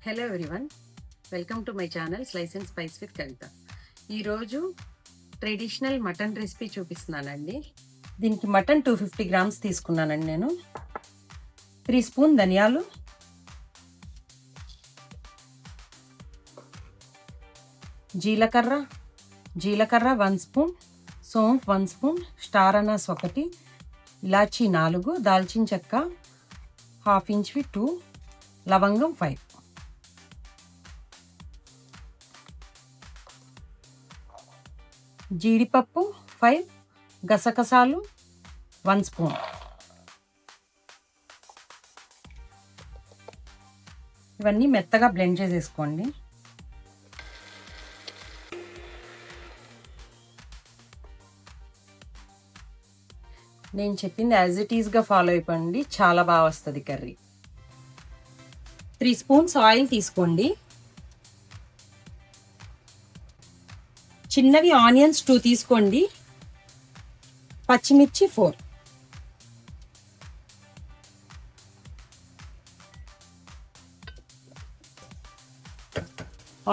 Hello everyone, welcome to my channel slice and spice with Kavitha. ఈరోజు traditional mutton recipe చూపిస్తున్నానండి. దీనికి mutton 250 grams తీసుకున్నానండి నేను. 3 స్పూన్ ధనియాలు, జీలకర్ర 1 స్పూన్, సోంఫ్ 1 స్పూన్, స్టార్ అనాస్ 1, ఇలాచీ 4, దాల్చిన చెక్క 1/2 ఇంచ్వి 2, లవంగం 5. జీడిపప్పు 5, గసగసాలు 1 స్పూన్. ఇవన్నీ మెత్తగా బ్లెండ్ చేసేసుకోండి. నేను చెప్పింది యాజ్ ఇట్ ఈస్గా ఫాలో అయిపోండి, చాలా బాగా వస్తుంది కర్రీ. 3 స్పూన్స్ ఆయిల్ తీసుకోండి. చిన్నవి ఆనియన్స్ 2 తీసుకోండి. పచ్చిమిర్చి 4.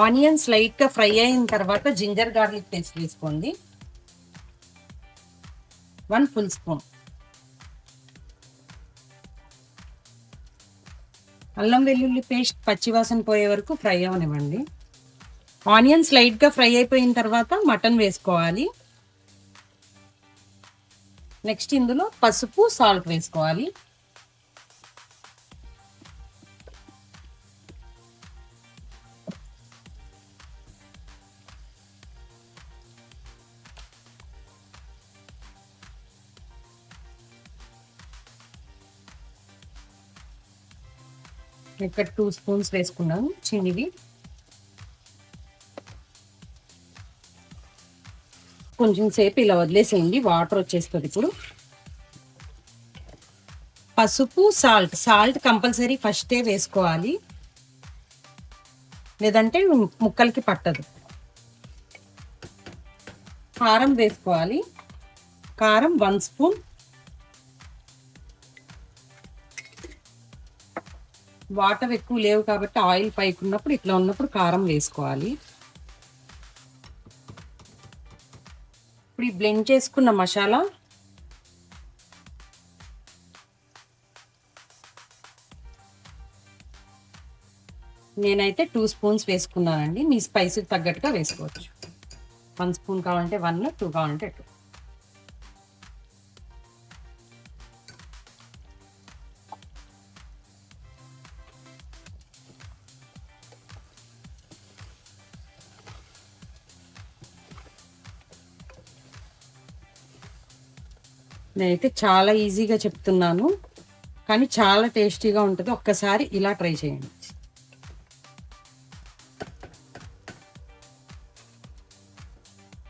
ఆనియన్స్ లైట్గా ఫ్రై అయిన తర్వాత జింజర్ గార్లిక్ పేస్ట్ వేసుకోండి. 1 ఫుల్ స్పూన్. అల్లం వెల్లుల్లి పేస్ట్ పచ్చివాసన పోయే వరకు ఫ్రై అవనివ్వండి. ఆనియన్స్ లైట్గా ఫ్రై అయిపోయిన తర్వాత మటన్ వేసుకోవాలి. నెక్స్ట్ ఇందులో పసుపు, సాల్ట్ వేసుకోవాలి. ఇక్కడ 2 స్పూన్స్ వేసుకున్నాను చిన్నవి. కొంచెం సేపు ఇలా వదిలేసేయండి, వాటర్ వచ్చేస్తుంది. ఇప్పుడు పసుపు, సాల్ట్ కంపల్సరీ ఫస్టే వేసుకోవాలి, లేదంటే ముక్కలకి పట్టదు. కారం వేసుకోవాలి. కారం 1 స్పూన్. వాటర్ ఎక్కువ లేవు కాబట్టి ఆయిల్ పైకి ఉన్నప్పుడు ఇట్లా ఉన్నప్పుడు కారం వేసుకోవాలి. ఇప్పుడు ఈ బ్లెండ్ చేసుకున్న మసాలా నేనైతే 2 స్పూన్స్ వేసుకున్నానండి. మీ స్పైసీకి తగ్గట్టుగా వేసుకోవచ్చు. 1 స్పూన్ కావాలంటే 1, 2 కావాలంటే 2. నేనైతే చాలా ఈజీగా చెప్తున్నాను, కానీ చాలా టేస్టీగా ఉంటుంది. ఒక్కసారి ఇలా ట్రై చేయండి.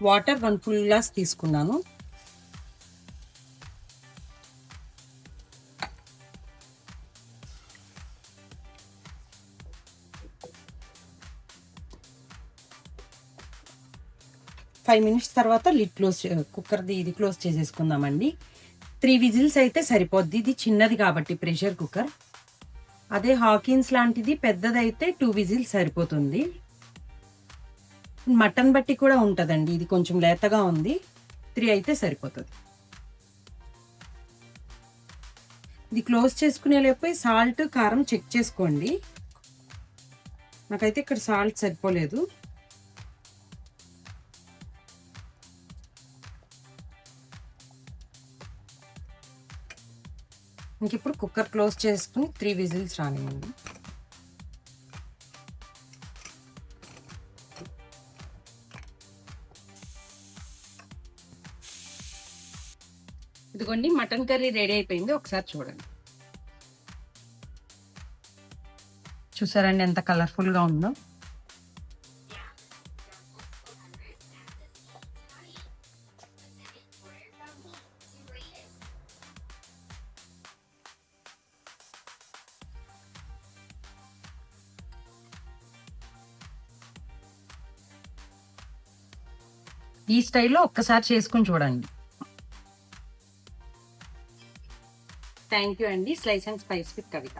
వాటర్ 1 ఫుల్ గ్లాస్ తీసుకున్నాను. ఫైవ్ మినిట్స్ తర్వాత లిడ్ క్లోజ్, కుక్కర్ది ఇది క్లోజ్ చేసేసుకుందామండి. 3 విజిల్స్ అయితే సరిపోద్ది. ఇది చిన్నది కాబట్టి ప్రెషర్ కుక్కర్. అదే హాకిన్స్ లాంటిది పెద్దదైతే 2 విజిల్స్ సరిపోతుంది. మటన్ బట్టి కూడా ఉంటుందండి, ఇది కొంచెం లేతగా ఉంది. 3 అయితే సరిపోతుంది. ఇది క్లోజ్ చేసుకునే లోపు సాల్ట్, కారం చెక్ చేసుకోండి. నాకైతే ఇక్కడ సాల్ట్ సరిపోలేదు. ఇంక ఇప్పుడు కుక్కర్ క్లోజ్ చేసుకుని 3 విజిల్స్ రానివ్వండి. ఇదిగోండి, మటన్ కర్రీ రెడీ అయిపోయింది. ఒకసారి చూడండి. చూసారండి ఎంత కలర్ఫుల్గా ఉందో. ఈ స్టైల్లో ఒక్కసారి చేసుకుని చూడండి. థ్యాంక్ యూ అండి. Slice and spice with Kavitha.